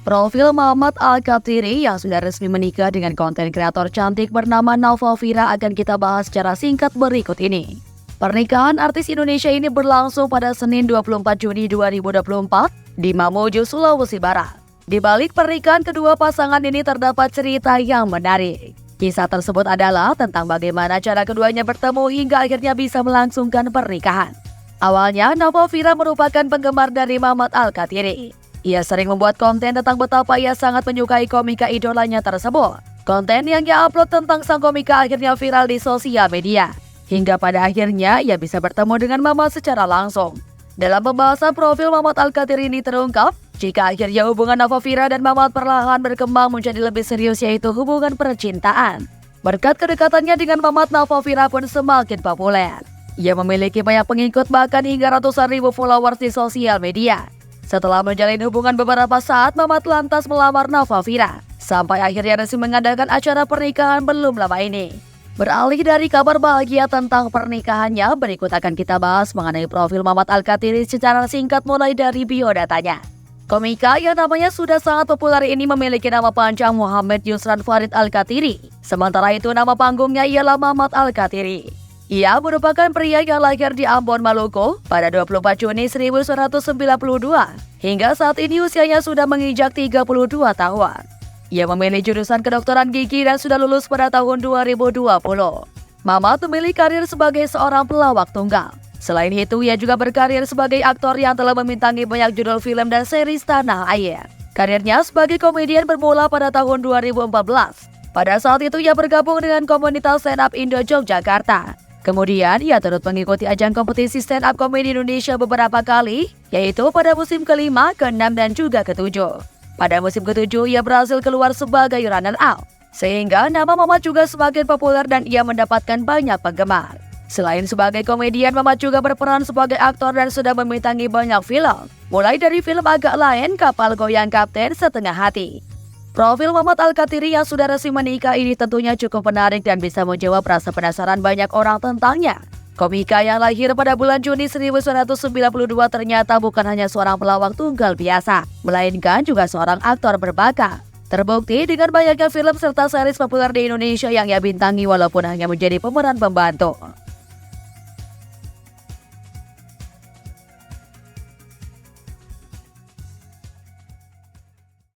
Profil Muhammad Al-Katiri yang sudah resmi menikah dengan konten kreator cantik bernama Nova Fira akan kita bahas secara singkat berikut ini. Pernikahan artis Indonesia ini berlangsung pada Senin 24 Juni 2024 di Mamuju, Sulawesi Barat. Di balik pernikahan kedua pasangan ini terdapat cerita yang menarik. Kisah tersebut adalah tentang bagaimana cara keduanya bertemu hingga akhirnya bisa melangsungkan pernikahan. Awalnya, Nova Fira merupakan penggemar dari Muhammad Al-Katiri. Ia sering membuat konten tentang betapa ia sangat menyukai komika idolanya tersebut. Konten yang ia upload tentang sang komika akhirnya viral di sosial media. Hingga pada akhirnya ia bisa bertemu dengan Muhammad secara langsung. Dalam pembahasan profil Muhammad Al-Katiri ini terungkap, jika akhirnya hubungan Nova Fira dan Muhammad perlahan berkembang menjadi lebih serius, yaitu hubungan percintaan. Berkat kedekatannya dengan Muhammad, Nova Fira pun semakin populer. Ia memiliki banyak pengikut bahkan hingga ratusan ribu followers di sosial media. Setelah menjalin hubungan beberapa saat, Muhammad lantas melamar Nova Fira. Sampai akhirnya resmi mengadakan acara pernikahan belum lama ini. Beralih dari kabar bahagia tentang pernikahannya, berikut akan kita bahas mengenai profil Muhammad Al-Katiri secara singkat mulai dari biodatanya. Komika yang namanya sudah sangat populer ini memiliki nama panjang Muhammad Yusran Farid Al-Katiri. Sementara itu nama panggungnya ialah Muhammad Al-Katiri. Ia merupakan pria yang lahir di Ambon, Maluku pada 24 Juni 1992. Hingga saat ini usianya sudah menginjak 32 tahun. Ia memilih jurusan kedokteran gigi dan sudah lulus pada tahun 2020. Muhammad memilih karir sebagai seorang pelawak tunggal. Selain itu, ia juga berkarir sebagai aktor yang telah membintangi banyak judul film dan series tanah air. Karirnya sebagai komedian bermula pada tahun 2014. Pada saat itu, ia bergabung dengan komunitas stand up Indo Yogyakarta. Kemudian, ia turut mengikuti ajang kompetisi stand-up komedi Indonesia beberapa kali, yaitu pada musim ke-5, ke-6, dan juga ke-7. Pada musim ke-7, ia berhasil keluar sebagai runner-up, sehingga nama Muhammad juga semakin populer dan ia mendapatkan banyak penggemar. Selain sebagai komedian, Muhammad juga berperan sebagai aktor dan sudah membintangi banyak film, mulai dari film agak lain, Kapal Goyang Kapten Setengah Hati. Profil Muhammad Al-Katiri yang sudah resmi menikah ini tentunya cukup menarik dan bisa menjawab rasa penasaran banyak orang tentangnya. Komika yang lahir pada bulan Juni 1992 ternyata bukan hanya seorang pelawak tunggal biasa, melainkan juga seorang aktor berbakat. Terbukti dengan banyaknya film serta series populer di Indonesia yang ia bintangi walaupun hanya menjadi pemeran pembantu.